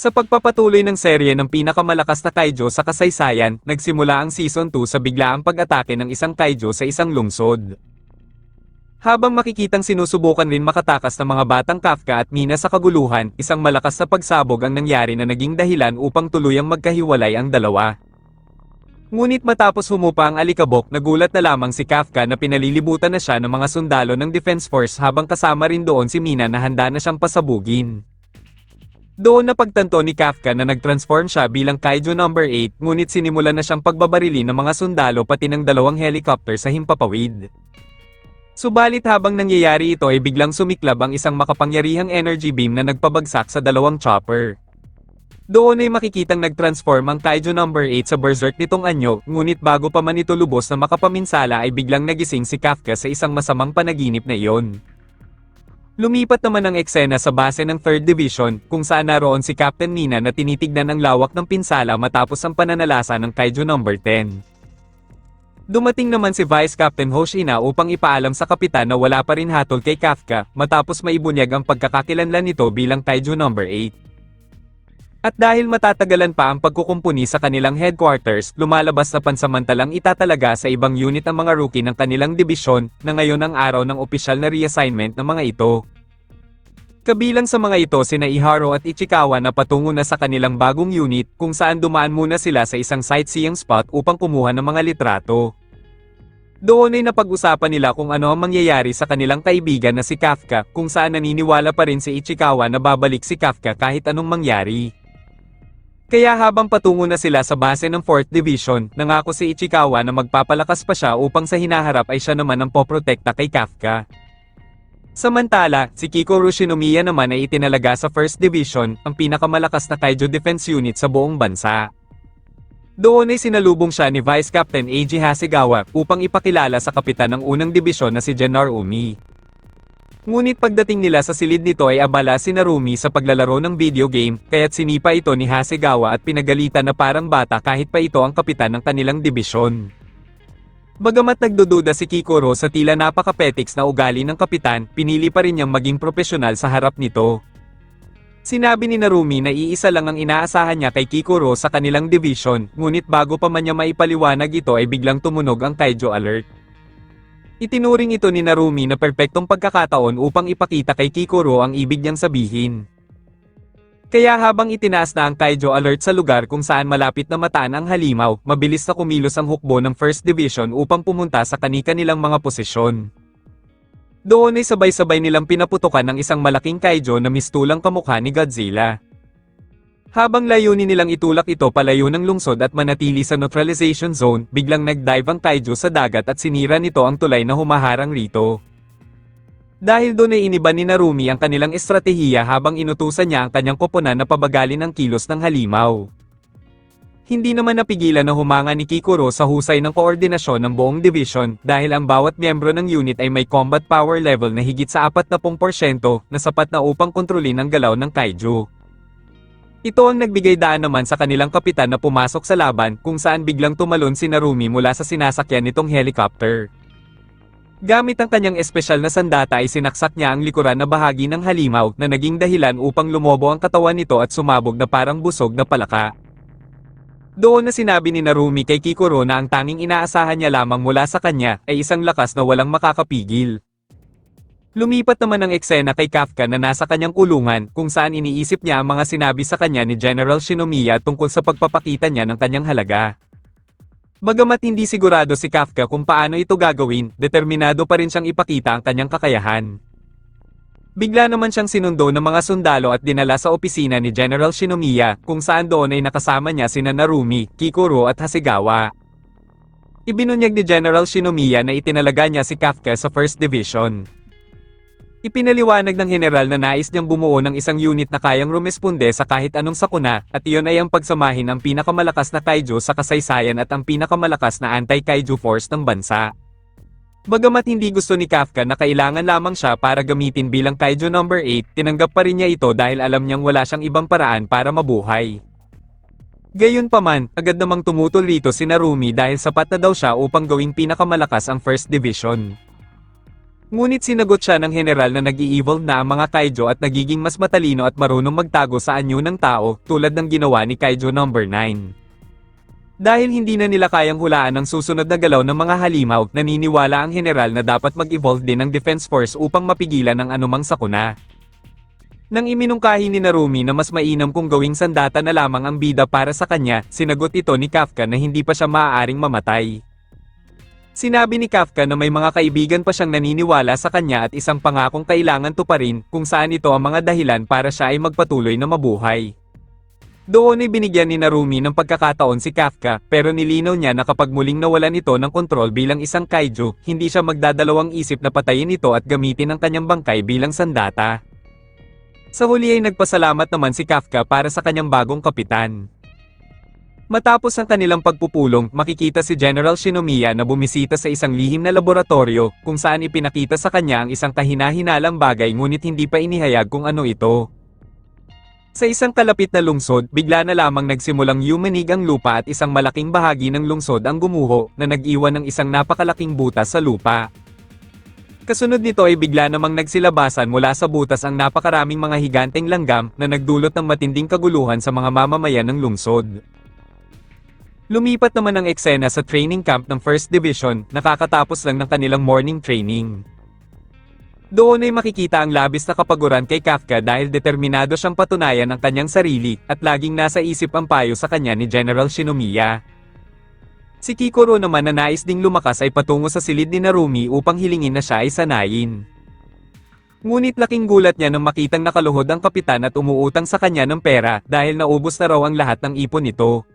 Sa pagpapatuloy ng serye ng pinakamalakas na kaiju sa kasaysayan, nagsimula ang Season 2 sa biglaang pag-atake ng isang kaiju sa isang lungsod. Habang makikitang sinusubukan rin makatakas ng mga batang Kafka at Mina sa kaguluhan, isang malakas na pagsabog ang nangyari na naging dahilan upang tuluyang magkahiwalay ang dalawa. Ngunit matapos humupa ang alikabok, nagulat na lamang si Kafka na pinalilibutan na siya ng mga sundalo ng Defense Force habang kasama rin doon si Mina na handa na siyang pasabugin. Doon napagtanto ni Kafka na nag-transform siya bilang Kaiju number 8, ngunit sinimulan na siyang pagbabarili ng mga sundalo pati ng dalawang helicopter sa himpapawid. Subalit habang nangyayari ito ay biglang sumiklab ang isang makapangyarihang energy beam na nagpabagsak sa dalawang chopper. Doon ay makikitang nag-transform ang Kaiju number 8 sa berserk nitong anyo, ngunit bago pa man ito lubos na makapaminsala ay biglang nagising si Kafka sa isang masamang panaginip na iyon. Lumipat naman ang eksena sa base ng 3rd Division, kung saan naroon si Captain Mina na tinitignan ang lawak ng pinsala matapos ang pananalasa ng Kaiju number 10. Dumating naman si Vice Captain Hoshina upang ipaalam sa kapitan na wala pa rin hatol kay Kafka, matapos maibunyag ang pagkakakilanlan nito bilang Kaiju number 8. At dahil matatagalan pa ang pagkukumpuni sa kanilang headquarters, lumalabas na pansamantalang itatalaga sa ibang unit ang mga rookie ng kanilang dibisyon, na ngayon ang araw ng opisyal na reassignment ng mga ito. Kabilang sa mga ito sina Iharo at Ichikawa na patungo na sa kanilang bagong unit, kung saan dumaan muna sila sa isang sightseeing spot upang kumuha ng mga litrato. Doon ay napag-usapan nila kung ano ang mangyayari sa kanilang kaibigan na si Kafka, kung saan naniniwala pa rin si Ichikawa na babalik si Kafka kahit anong mangyari. Kaya habang patungo na sila sa base ng 4th Division, nangako si Ichikawa na magpapalakas pa siya upang sa hinaharap ay siya naman ang poprotekta kay Kafka. Samantala, si Kikoru Shinomiya naman ay itinalaga sa 1st Division, ang pinakamalakas na Kaiju Defense Unit sa buong bansa. Doon ay sinalubong siya ni Vice Captain Eiji Hasegawa upang ipakilala sa kapitan ng unang dibisyon na si Gen Narumi. Ngunit pagdating nila sa silid nito ay abala si Narumi sa paglalaro ng video game, kaya't sinipa ito ni Hasegawa at pinagalitan na parang bata kahit pa ito ang kapitan ng kanilang dibisyon. Bagamat nagdududa si Kikoru sa tila napaka-petiks na ugali ng kapitan, pinili pa rin niyang maging propesyonal sa harap nito. Sinabi ni Narumi na iisa lang ang inaasahan niya kay Kikoru sa kanilang division, ngunit bago pa man niya maipaliwanag ito ay biglang tumunog ang Kaiju alert. Itinuring ito ni Narumi na perpektong pagkakataon upang ipakita kay Kikoru ang ibig niyang sabihin. Kaya habang itinaas na ang Kaiju alert sa lugar kung saan malapit na mataan ang halimaw, mabilis na kumilos ang hukbo ng 1st Division upang pumunta sa kani-kanilang mga posisyon. Doon ay sabay-sabay nilang pinaputukan ng isang malaking Kaiju na mistulang kamukha ni Godzilla. Habang layunin nilang itulak ito palayo ng lungsod at manatili sa neutralization zone, biglang nag-dive ang Kaiju sa dagat at sinira nito ang tulay na humaharang rito. Dahil doon ay iniba ni Narumi ang kanilang estratehiya habang inutusan niya ang kanyang koponan na pabagalin ang kilos ng halimaw. Hindi naman napigilan na humanga ni Kikoru sa husay ng koordinasyon ng buong division dahil ang bawat miyembro ng unit ay may combat power level na higit sa 40% na sapat na upang kontrolin ang galaw ng Kaiju. Ito ang nagbigay daan naman sa kanilang kapitan na pumasok sa laban kung saan biglang tumalon si Narumi mula sa sinasakyan nitong helicopter. Gamit ang kanyang espesyal na sandata ay sinaksak niya ang likuran na bahagi ng halimaw na naging dahilan upang lumobo ang katawan nito at sumabog na parang busog na palaka. Doon na sinabi ni Narumi kay Kikoru na ang tanging inaasahan niya lamang mula sa kanya ay isang lakas na walang makakapigil. Lumipat naman ang eksena kay Kafka na nasa kanyang kulungan kung saan iniisip niya ang mga sinabi sa kanya ni General Shinomiya tungkol sa pagpapakita niya ng kanyang halaga. Bagamat hindi sigurado si Kafka kung paano ito gagawin, determinado pa rin siyang ipakita ang kanyang kakayahan. Bigla naman siyang sinundo ng mga sundalo at dinala sa opisina ni General Shinomiya, kung saan doon ay nakasama niya sina Narumi, Kikoru at Hasegawa. Ibinunyag ni General Shinomiya na itinalaga niya si Kafka sa 1st Division. Ipinaliwanag ng general na nais niyang bumuo ng isang unit na kayang rumesponde sa kahit anong sakuna, at iyon ay ang pagsamahin ang pinakamalakas na kaiju sa kasaysayan at ang pinakamalakas na anti-kaiju force ng bansa. Bagamat hindi gusto ni Kafka na kailangan lamang siya para gamitin bilang Kaiju number 8, tinanggap pa rin niya ito dahil alam niyang wala siyang ibang paraan para mabuhay. Gayunpaman, agad namang tumutol rito si Narumi dahil sapat na daw siya upang gawing pinakamalakas ang 1st Division. Ngunit sinagot siya ng general na nag-i-evolve na ang mga Kaijo at nagiging mas matalino at marunong magtago sa anyo ng tao, tulad ng ginawa ni Kaijo number 9. Dahil hindi na nila kayang hulaan ang susunod na galaw ng mga halimaw, naniniwala ang general na dapat mag-evolve din ang Defense Force upang mapigilan ang anumang sakuna. Nang iminungkahi ni Narumi na mas mainam kung gawing sandata na lamang ang bida para sa kanya, sinagot ito ni Kafka na hindi pa siya maaaring mamatay. Sinabi ni Kafka na may mga kaibigan pa siyang naniniwala sa kanya at isang pangakong kailangan tuparin, kung saan ito ang mga dahilan para siya ay magpatuloy na mabuhay. Doon ay binigyan ni Narumi ng pagkakataon si Kafka, pero nilinaw niya na kapag muling nawalan ito ng kontrol bilang isang kaiju, hindi siya magdadalawang isip na patayin ito at gamitin ang kanyang bangkay bilang sandata. Sa huli ay nagpasalamat naman si Kafka para sa kanyang bagong kapitan. Matapos ang kanilang pagpupulong, makikita si General Shinomiya na bumisita sa isang lihim na laboratorio, kung saan ipinakita sa kanya ang isang kahina-hinalang bagay ngunit hindi pa inihayag kung ano ito. Sa isang kalapit na lungsod, bigla na lamang nagsimulang yumanig ang lupa at isang malaking bahagi ng lungsod ang gumuho, na nag-iwan ng isang napakalaking butas sa lupa. Kasunod nito ay bigla namang nagsilabasan mula sa butas ang napakaraming mga higanteng langgam, na nagdulot ng matinding kaguluhan sa mga mamamayan ng lungsod. Lumipat naman ang eksena sa training camp ng 1st Division, nakakatapos lang ng kanilang morning training. Doon ay makikita ang labis na kapaguran kay Kafka dahil determinado siyang patunayan ang kanyang sarili, at laging nasa isip ang payo sa kanya ni General Shinomiya. Si Kikoro naman na nais ding lumakas ay patungo sa silid ni Narumi upang hilingin na siya ay sanayin. Ngunit laking gulat niya nang makitang nakaluhod ang kapitan at umuutang sa kanya ng pera dahil naubos na raw ang lahat ng ipon nito.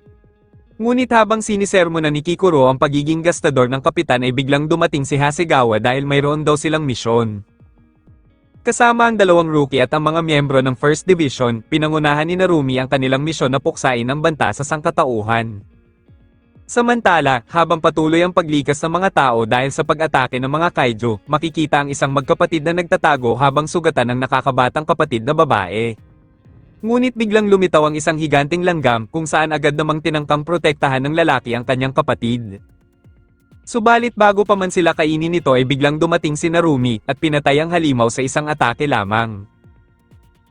Ngunit habang sinisermonan ni Kikoro ang pagiging gastador ng kapitan ay biglang dumating si Hasegawa dahil mayroon daw silang misyon. Kasama ang dalawang rookie at ang mga miyembro ng 1st Division, pinangunahan ni Narumi ang kanilang misyon na puksain ang banta sa sangkatauhan. Samantala, habang patuloy ang paglikas ng mga tao dahil sa pag-atake ng mga kaiju, makikita ang isang magkapatid na nagtatago habang sugatan ng nakakabatang kapatid na babae. Ngunit biglang lumitaw ang isang higanteng langgam kung saan agad namang tinangkang protektahan ng lalaki ang kanyang kapatid. Subalit bago pa man sila kainin nito ay biglang dumating si Narumi at pinatay ang halimaw sa isang atake lamang.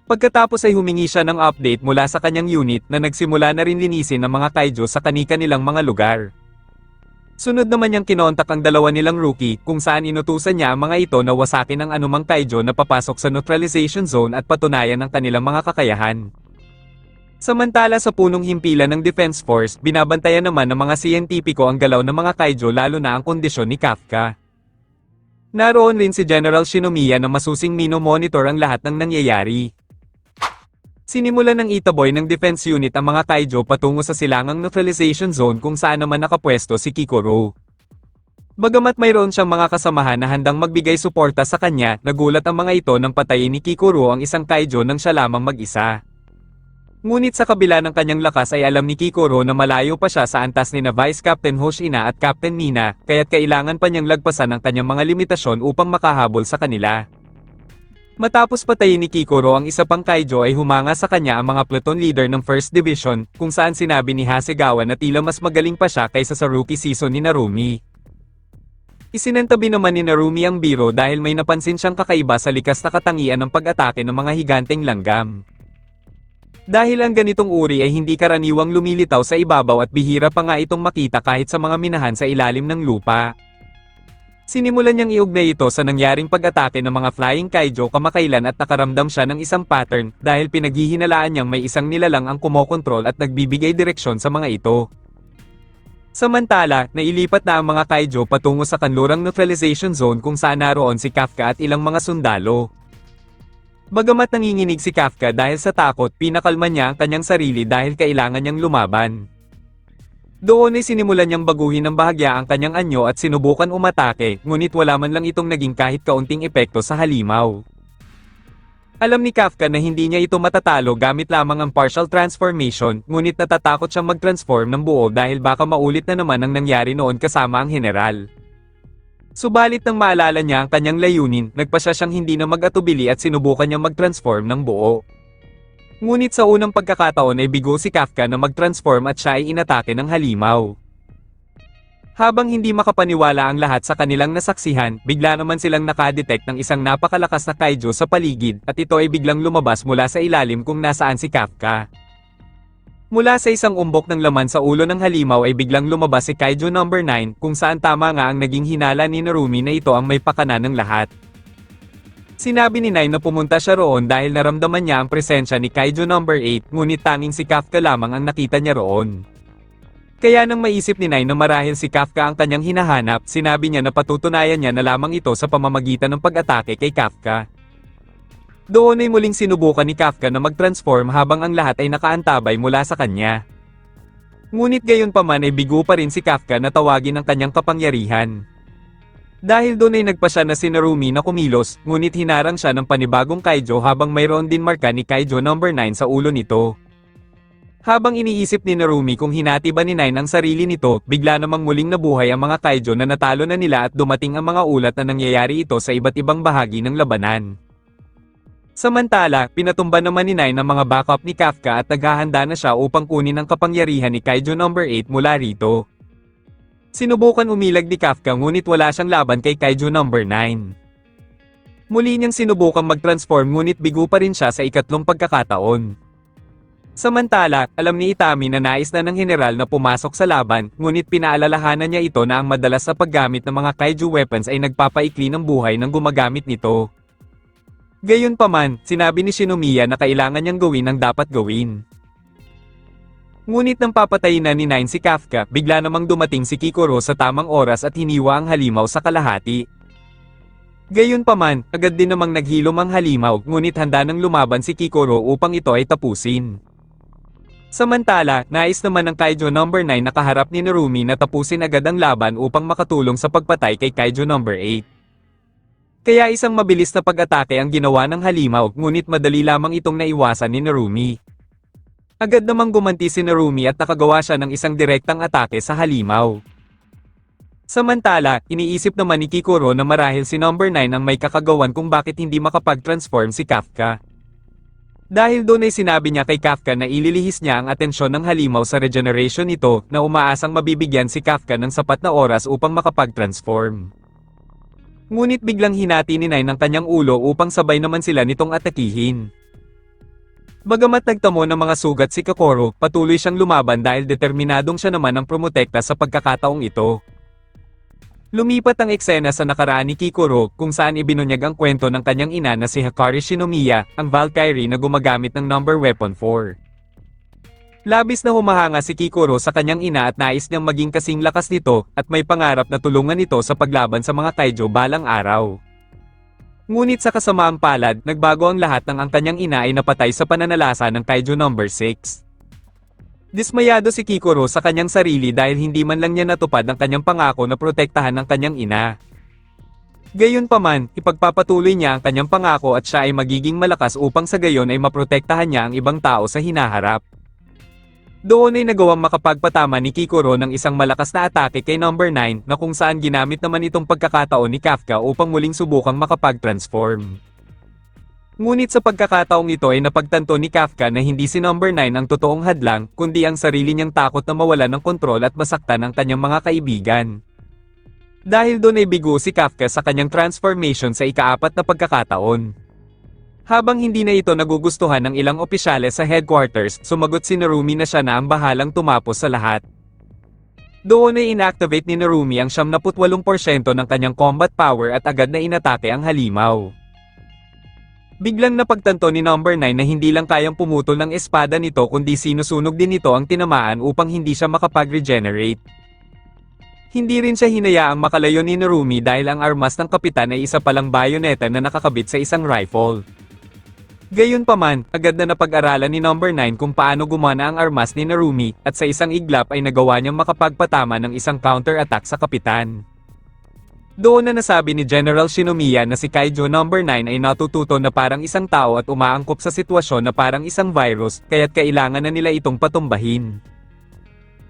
Pagkatapos ay humingi siya ng update mula sa kanyang unit na nagsimula na rin linisin ang mga kaiju sa kani-kanilang mga lugar. Sunod naman niyang kinontak ang dalawa nilang rookie kung saan inutusan niya ang mga ito na wasakin ang anumang kaiju na papasok sa neutralization zone at patunayan ang kanilang mga kakayahan. Samantala sa punong himpilan ng Defense Force, binabantayan naman ng mga siyentipiko ang galaw ng mga kaiju lalo na ang kondisyon ni Kafka. Naroon rin si General Shinomiya na masusing mino-monitor ang lahat ng nangyayari. Sinimulan ng Itaboy ng Defense Unit ang mga kaiju patungo sa silangang neutralization zone kung saan naman nakapwesto si Kikoro. Bagamat mayroon siyang mga kasamahan na handang magbigay suporta sa kanya, nagulat ang mga ito nang patayin ni Kikoro ang isang kaiju nang siya lamang mag-isa. Ngunit sa kabila ng kanyang lakas ay alam ni Kikoro na malayo pa siya sa antas ni na Vice Captain Hoshina at Captain Nina, kaya't kailangan pa niyang lagpasan ang kanyang mga limitasyon upang makahabol sa kanila. Matapos patayin ni Kikoro ang isa pang kaiju ay humanga sa kanya ang mga platoon leader ng 1st Division, kung saan sinabi ni Hasegawa na tila mas magaling pa siya kaysa sa rookie season ni Narumi. Isinantabi naman ni Narumi ang biro dahil may napansin siyang kakaiba sa likas na katangian ng pag-atake ng mga higanteng langgam. Dahil ang ganitong uri ay hindi karaniwang lumilitaw sa ibabaw at bihira pa nga itong makita kahit sa mga minahan sa ilalim ng lupa. Sinimulan niyang iugnay ito sa nangyaring pag-atake ng mga flying kaiju kamakailan at nakaramdam siya ng isang pattern dahil pinaghihinalaan niyang may isang nilalang ang kumokontrol at nagbibigay direksyon sa mga ito. Samantala, nailipat na ang mga kaiju patungo sa kanlurang neutralization zone kung saan naroon si Kafka at ilang mga sundalo. Bagamat nanginginig si Kafka dahil sa takot, pinakalma niya ang kanyang sarili dahil kailangan niyang lumaban. Doon ay sinimulan niyang baguhin ng bahagya ang kanyang anyo at sinubukan umatake, ngunit wala man lang itong naging kahit kaunting epekto sa halimaw. Alam ni Kafka na hindi niya ito matatalo gamit lamang ang partial transformation, ngunit natatakot siyang mag-transform ng buo dahil baka maulit na naman ang nangyari noon kasama ang general. Subalit nang maalala niya ang kanyang layunin, nagpasya siyang hindi na mag-atubili at sinubukan niyang mag-transform ng buo. Ngunit sa unang pagkakataon ay bigo si Kafka na mag-transform at siya ay inatake ng halimaw. Habang hindi makapaniwala ang lahat sa kanilang nasaksihan, bigla naman silang nakadetect ng isang napakalakas na kaiju sa paligid, at ito ay biglang lumabas mula sa ilalim kung nasaan si Kafka. Mula sa isang umbok ng laman sa ulo ng halimaw ay biglang lumabas si Kaiju number 9, kung saan tama nga ang naging hinala ni Narumi na ito ang may pakana ng lahat. Sinabi ni Nine na pumunta siya roon dahil naramdaman niya ang presensya ni Kaiju number 8, ngunit tanging si Kafka lamang ang nakita niya roon. Kaya nang maisip ni Nine na marahil si Kafka ang kanyang hinahanap, sinabi niya na patutunayan niya na lamang ito sa pamamagitan ng pag-atake kay Kafka. Doon ay muling sinubukan ni Kafka na mag-transform habang ang lahat ay nakaantabay mula sa kanya. Ngunit gayon pa man ay bigo pa rin si Kafka na tawagin ang kanyang kapangyarihan. Dahil doon ay nagpa siya na si Narumi na kumilos, ngunit hinarang siya ng panibagong Kaijo habang mayroon din marka ni Kaijo number 9 sa ulo nito. Habang iniisip ni Narumi kung hinati ba ni Nine ang sarili nito, bigla namang muling nabuhay ang mga Kaijo na natalo na nila at dumating ang mga ulat na nangyayari ito sa iba't ibang bahagi ng labanan. Samantala, pinatumba naman ni Nine ang mga backup ni Kafka at naghahanda na siya upang kunin ang kapangyarihan ni Kaijo number 8 mula rito. Sinubukan umilag ni Kafka ngunit wala siyang laban kay Kaijo number 9. Muli niyang sinubukang mag-transform ngunit bigo pa rin siya sa ikatlong pagkakataon. Samantala, alam ni Itami na nais na ng general na pumasok sa laban, ngunit pinaalalahanan niya ito na ang madalas sa paggamit ng mga kaiju weapons ay nagpapaikli ng buhay ng gumagamit nito. Gayunpaman, sinabi ni Shinomiya na kailangan niyang gawin ang dapat gawin. Ngunit nang papatayin na ni Nine si Kafka, bigla namang dumating si Kikoro sa tamang oras at hiniwa ang halimaw sa kalahati. Gayunpaman, agad din namang naghilom ang halimaw, ngunit handa nang lumaban si Kikoro upang ito ay tapusin. Samantala, nais naman ng Kaijo number 9 na kaharap ni Narumi na tapusin agad ang laban upang makatulong sa pagpatay kay Kaijo number 8. Kaya isang mabilis na pag-atake ang ginawa ng halimaw, ngunit madali lamang itong naiwasan ni Narumi. Agad namang gumanti si Narumi at nakagawa siya ng isang direktang atake sa halimaw. Samantala, iniisip naman ni Kikoro na marahil si number 9 ang may kakagawan kung bakit hindi makapag-transform si Kafka. Dahil doon ay sinabi niya kay Kafka na ililihis niya ang atensyon ng halimaw sa regeneration nito na umaasang mabibigyan si Kafka ng sapat na oras upang makapag-transform. Ngunit biglang hinati ni Nine ang kanyang ulo upang sabay naman sila nitong atakihin. Bagamat nagtamo ng mga sugat si Kokoro, patuloy siyang lumaban dahil determinadong siya naman ang promotekta sa pagkakataong ito. Lumipat ang eksena sa nakaraan ni Kikoro, kung saan ibinunyag ang kwento ng kanyang ina na si Hikari Shinomiya, ang Valkyrie na gumagamit ng number weapon 4. Labis na humahanga si Kikoro sa kanyang ina at nais niyang maging kasing lakas nito, at may pangarap na tulungan ito sa paglaban sa mga Kaijo balang araw. Ngunit sa kasamaang palad, nagbago ang lahat nang ang kanyang ina ay napatay sa pananalasa ng Kaijo number 6. Dismayado si Kikoro sa kanyang sarili dahil hindi man lang niya natupad ang kanyang pangako na protektahan ang kanyang ina. Gayunpaman, ipagpapatuloy niya ang kanyang pangako at siya ay magiging malakas upang sa gayon ay maprotektahan niya ang ibang tao sa hinaharap. Doon ay nagawang makapagpatama ni Kikoro ng isang malakas na atake kay number 9 na kung saan ginamit naman itong pagkakataon ni Kafka upang muling subukang makapag-transform. Ngunit sa pagkakataong ito ay napagtanto ni Kafka na hindi si number 9 ang totoong hadlang, kundi ang sarili niyang takot na mawalan ng kontrol at masaktan ang kanyang mga kaibigan. Dahil doon ay bigo si Kafka sa kanyang transformation sa ika-4 na pagkakataon. Habang hindi na ito nagugustuhan ng ilang opisyales sa headquarters, sumagot si Narumi na siya na ang bahalang tumapos sa lahat. Doon ay inactivate ni Narumi ang 78% ng kanyang combat power at agad na inatake ang halimaw. Biglang napagtanto ni number 9 na hindi lang kayang pumutol ng espada nito kundi sinusunog din nito ang tinamaan upang hindi siya makapag-regenerate. Hindi rin siya hinayaang makalayo ni Narumi dahil ang armas ng kapitan ay isa palang bayoneta na nakakabit sa isang rifle. Gayunpaman, agad na napag-aralan ni number 9 kung paano gumana ang armas ni Narumi at sa isang iglap ay nagawa niyang makapagpatama ng isang counter-attack sa kapitan. Doon na nasabi ni General Shinomiya na si Kaijo number 9 ay natututo na parang isang tao at umaangkop sa sitwasyon na parang isang virus, kaya't kailangan na nila itong patumbahin.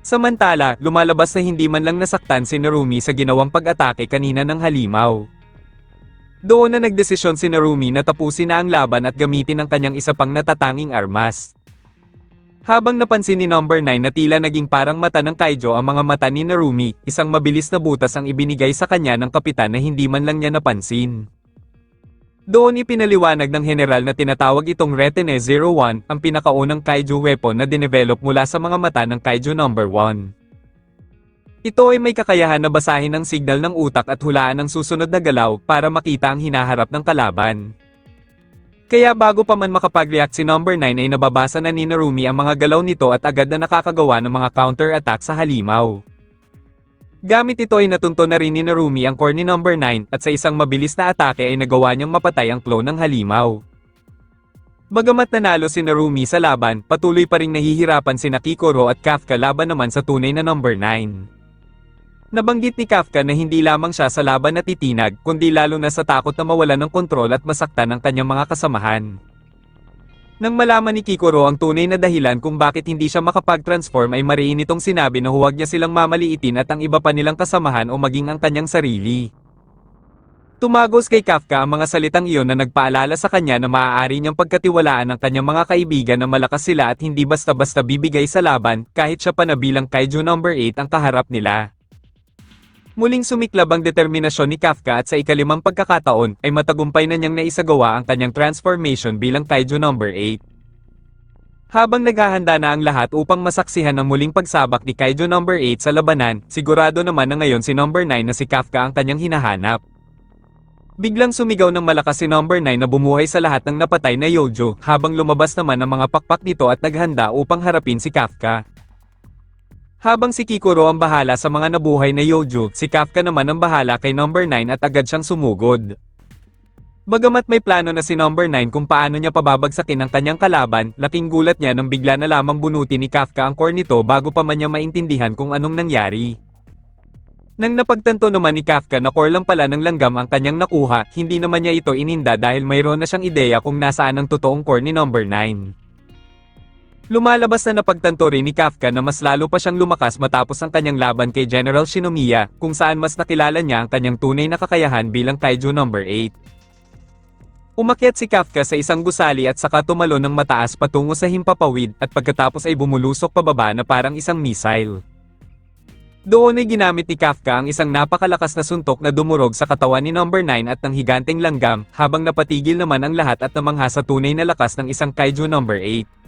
Samantala, lumalabas na hindi man lang nasaktan si Narumi sa ginawang pag-atake kanina ng halimaw. Doon na nagdesisyon si Narumi na tapusin na ang laban at gamitin ang kanyang isa pang natatanging armas. Habang napansin ni number 9 na tila naging parang mata ng Kaijo ang mga mata ni Narumi, isang mabilis na butas ang ibinigay sa kanya ng kapitan na hindi man lang niya napansin. Doon ipinaliwanag ng general na tinatawag itong Retene 01, ang pinakaunang Kaiju weapon na dinevelop mula sa mga mata ng Kaiju number 1. Ito ay may kakayahan na basahin ang signal ng utak at hulaan ang susunod na galaw para makita ang hinaharap ng kalaban. Kaya bago pa man makapag-react si number 9 ay nababasa na ni Narumi ang mga galaw nito at agad na nakakagawa ng mga counter-attack sa halimaw. Gamit ito ay natunto na rin ni Narumi ang core ni number 9 at sa isang mabilis na atake ay nagawa niyang mapatay ang clone ng halimaw. Bagamat nanalo si Narumi sa laban, patuloy pa ring nahihirapan sina Kikoro at Kafka laban naman sa tunay na number 9. Nabanggit ni Kafka na hindi lamang siya sa laban na titinag, kundi lalo na sa takot na mawalan ng kontrol at masaktan ang kanyang mga kasamahan. Nang malaman ni Kikoro ang tunay na dahilan kung bakit hindi siya makapag-transform ay mariin itong sinabi na huwag niya silang mamaliitin at ang iba pa nilang kasamahan o maging ang kanyang sarili. Tumagos kay Kafka ang mga salitang iyon na nagpaalala sa kanya na maaari niyang pagkatiwalaan ang kanyang mga kaibigan na malakas sila at hindi basta-basta bibigay sa laban kahit siya pa na bilang Kaiju number 8 ang kaharap nila. Muling sumiklab ang determinasyon ni Kafka at sa ikalimang pagkakataon ay matagumpay na niyang naisagawa ang kanyang transformation bilang Kaiju number 8. Habang naghahanda na ang lahat upang masaksihan ang muling pagsabak ni Kaiju number 8 sa labanan, sigurado naman na ngayon si number 9 na si Kafka ang kanyang hinahanap. Biglang sumigaw ng malakas si number 9 na bumuhay sa lahat ng napatay na Yojo habang lumabas naman ang mga pakpak nito at naghanda upang harapin si Kafka. Habang si Kikoro ang bahala sa mga nabuhay na Yojo, si Kafka naman ang bahala kay number 9 at agad siyang sumugod. Bagamat may plano na si number 9 kung paano niya pababagsakin ang kanyang kalaban, laking gulat niya nang bigla na lamang bunutin ni Kafka ang core nito bago pa man niya maintindihan kung anong nangyari. Nang napagtanto naman ni Kafka na core lang pala ng langgam ang kanyang nakuha, hindi naman niya ito ininda dahil mayroon na siyang ideya kung nasaan ang totoong core ni number 9. Lumalabas na napagtanto rin ni Kafka na mas lalo pa siyang lumakas matapos ang kanyang laban kay General Shinomiya, kung saan mas nakilala niya ang kanyang tunay na kakayahan bilang Kaiju number 8. Umakyat si Kafka sa isang gusali at saka tumalon ng mataas patungo sa himpapawid at pagkatapos ay bumulusok pababa na parang isang missile. Doon ay ginamit ni Kafka ang isang napakalakas na suntok na dumurog sa katawan ni number 9 at ng higanteng langgam, habang napatigil naman ang lahat at namangha sa tunay na lakas ng isang Kaiju number 8.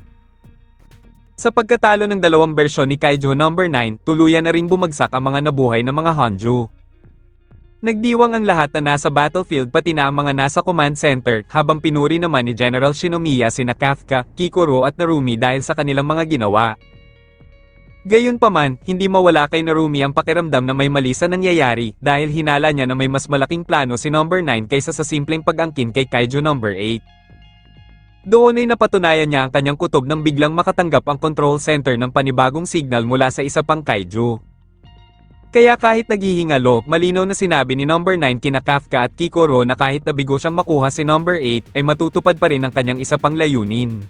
Sa pagkatalo ng dalawang bersyon ni Kaiju number 9, tuluyan na ring bumagsak ang mga nabuhay na mga Hanju. Nagdiwang ang lahat na nasa battlefield pati na ang mga nasa command center, habang pinuri naman ni General Shinomiya sina Kafka, Kikoro at Narumi dahil sa kanilang mga ginawa. Gayunpaman, hindi mawala kay Narumi ang pakiramdam na may mali sa nangyayari dahil hinala niya na may mas malaking plano si number 9 kaysa sa simpleng pag-angkin kay Kaiju number 8. Doon ay napatunayan niya ang kanyang kutob nang biglang makatanggap ang control center ng panibagong signal mula sa isa pang Kaiju. Kaya kahit naghihingalo, malinaw na sinabi ni number 9 kina Kafka at Kikoro na kahit nabigo siyang makuha si number 8, ay matutupad pa rin ang kanyang isa pang layunin.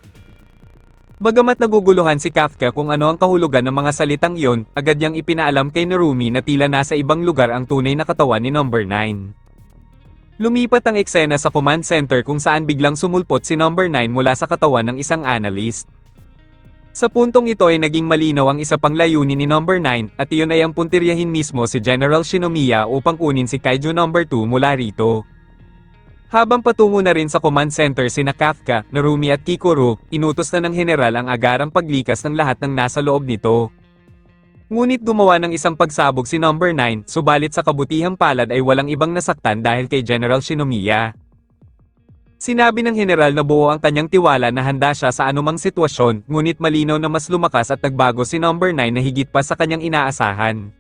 Bagamat naguguluhan si Kafka kung ano ang kahulugan ng mga salitang iyon, agad niyang ipinaalam kay Narumi na tila nasa ibang lugar ang tunay na katawan ni number 9. Lumipat ang eksena sa command center kung saan biglang sumulpot si number 9 mula sa katawan ng isang analyst. Sa puntong ito ay naging malinaw ang isa pang layunin ni number 9 at iyon ay ang puntiryahin mismo si General Shinomiya upang kunin si Kaiju number 2 mula rito. Habang patungo na rin sa command center sina Kafka, Narumi at Kikoro, inutos na ng general ang agarang paglikas ng lahat ng nasa loob nito. Ngunit gumawa ng isang pagsabog si number 9, subalit sa kabutihang palad ay walang ibang nasaktan dahil kay General Shinomiya. Sinabi ng general na buo ang kanyang tiwala na handa siya sa anumang sitwasyon, ngunit malinaw na mas lumakas at nagbago si number 9 na higit pa sa kanyang inaasahan.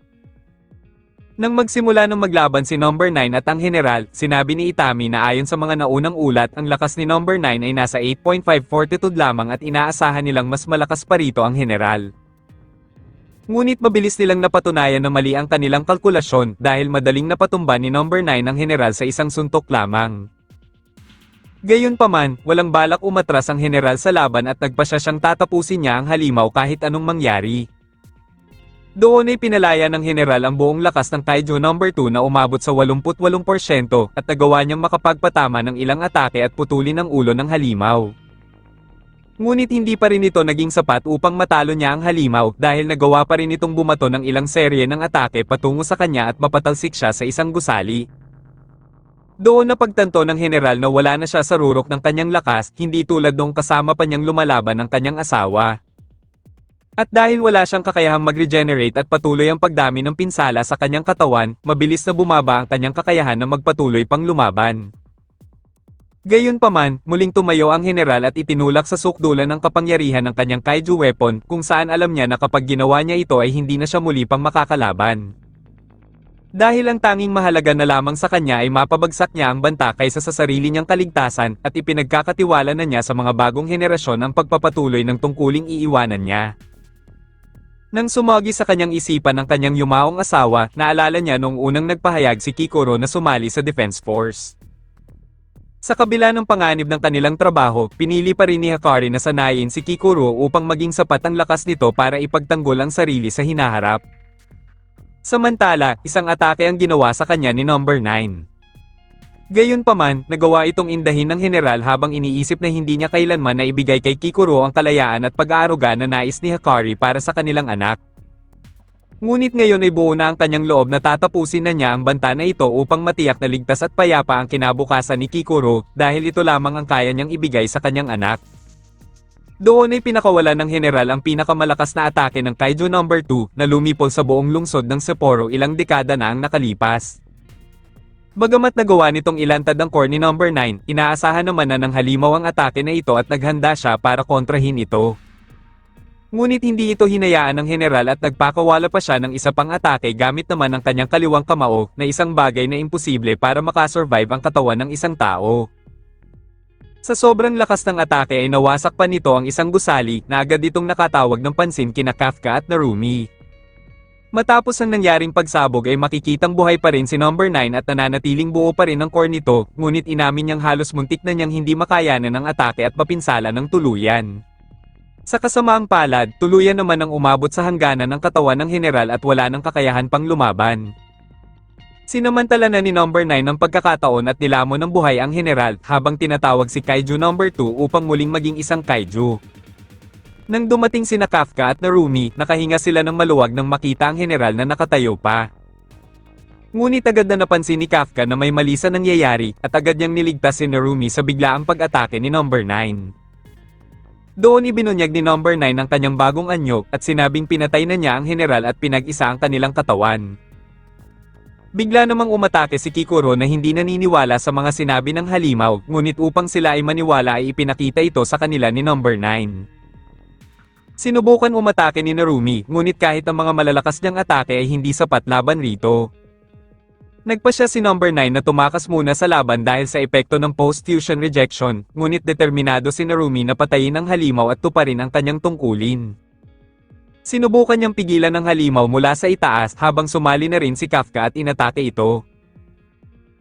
Nang magsimula ng maglaban si number 9 at ang general, sinabi ni Itami na ayon sa mga naunang ulat ang lakas ni number 9 ay nasa 8.5 fortitude lamang at inaasahan nilang mas malakas pa rito ang general. Ngunit mabilis nilang napatunayan na mali ang kanilang kalkulasyon dahil madaling napatumba ni number 9 ang general sa isang suntok lamang. Gayunpaman, walang balak umatras ang general sa laban at nagpasya siyang tatapusin niya ang halimaw kahit anong mangyari. Doon ay pinalaya ng general ang buong lakas ng Kaiju number 2 na umabot sa 88% at nagawa niyang makapagpatama ng ilang atake at putulin ang ulo ng halimaw. Ngunit hindi pa rin ito naging sapat upang matalo niya ang halimaw dahil nagawa pa rin itong bumato ng ilang serye ng atake patungo sa kanya at mapatalsik siya sa isang gusali. Doon napagtanto ng general na wala na siya sa rurok ng kanyang lakas, hindi tulad nung kasama pa niyang lumalaban ng kanyang asawa. At dahil wala siyang kakayahang mag-regenerate at patuloy ang pagdami ng pinsala sa kanyang katawan, mabilis na bumaba ang kanyang kakayahan na magpatuloy pang lumaban. Gayunpaman, muling tumayo ang general at itinulak sa sukdulan ng kapangyarihan ng kanyang kaiju weapon, kung saan alam niya na kapag ginawa niya ito ay hindi na siya muli pang makakalaban. Dahil ang tanging mahalaga na lamang sa kanya ay mapabagsak niya ang banta kaysa sa sarili niyang kaligtasan, at ipinagkakatiwala na niya sa mga bagong henerasyon ang pagpapatuloy ng tungkuling iiwanan niya. Nang sumagi sa kanyang isipan ang kanyang yumaong asawa, naalala niya noong unang nagpahayag si Kikoro na sumali sa Defense Force. Sa kabila ng panganib ng kanilang trabaho, pinili pa rin ni Hakari na sanayin si Kikoro upang maging sapat ang lakas nito para ipagtanggol ang sarili sa hinaharap. Samantala, isang atake ang ginawa sa kanya ni Number 9. Gayunpaman, nagawa itong indahin ng general habang iniisip na hindi niya kailanman na ibigay kay Kikoro ang kalayaan at pag-aaruga na nais ni Hakari para sa kanilang anak. Ngunit ngayon ay buo na ang kanyang loob na tatapusin na niya ang banta na ito upang matiyak na ligtas at payapa ang kinabukasan ni Kikoro dahil ito lamang ang kaya niyang ibigay sa kanyang anak. Doon ay pinakawalan ng general ang pinakamalakas na atake ng Kaiju number 2 na lumipol sa buong lungsod ng Sapporo ilang dekada na ang nakalipas. Bagamat nagawa nitong ilantad ang core ni number 9, inaasahan naman na ng halimaw ang atake na ito at naghanda siya para kontrahin ito. Ngunit hindi ito hinayaan ng general at nagpakawala pa siya ng isa pang atake gamit naman ang kanyang kaliwang kamao, na isang bagay na imposible para makasurvive ang katawan ng isang tao. Sa sobrang lakas ng atake ay nawasak pa nito ang isang gusali na agad itong nakatawag ng pansin kina Kafka at Narumi. Matapos ang nangyaring pagsabog ay makikitang buhay pa rin si number 9 at nananatiling buo pa rin ang core nito, ngunit inamin niyang halos muntik na niyang hindi makayanan ng atake at mapinsala ng tuluyan. Sa kasamaang palad, tuluyan naman ang umabot sa hangganan ng katawan ng general at wala ng kakayahan pang lumaban. Sinamantala na ni number 9 ang pagkakataon at nilamon ng buhay ang general habang tinatawag si Kaiju number 2 upang muling maging isang kaiju. Nang dumating sina Kafka at Narumi, nakahinga sila ng maluwag nang makita ang general na nakatayo pa. Ngunit agad na napansin ni Kafka na may mali sa nangyayari at agad niyang niligtas si Narumi sa biglaang pag-atake ni number 9. Doon ibinunyag ni number 9 ang kanyang bagong anyo at sinabing pinatay na niya ang general at pinag-isa ang kanilang katawan. Bigla namang umatake si Kikoro na hindi naniniwala sa mga sinabi ng halimaw, ngunit upang sila ay maniwala ay ipinakita ito sa kanila ni number 9. Sinubukan umatake ni Narumi, ngunit kahit ang mga malalakas niyang atake ay hindi sapat laban rito. Nagpasya si number 9 na tumakas muna sa laban dahil sa epekto ng post-fusion rejection, ngunit determinado si Narumi na patayin ang halimaw at tuparin ang kanyang tungkulin. Sinubukan niyang pigilan ang halimaw mula sa itaas habang sumali na rin si Kafka at inatake ito.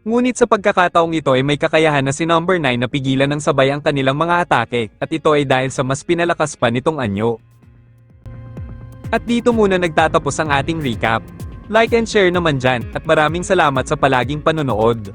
Ngunit sa pagkakataong ito ay may kakayahan na si number 9 na pigilan ng sabay ang kanilang mga atake, at ito ay dahil sa mas pinalakas pa nitong anyo. At dito muna nagtatapos ang ating recap. Like and share naman dyan, at maraming salamat sa palaging panonood.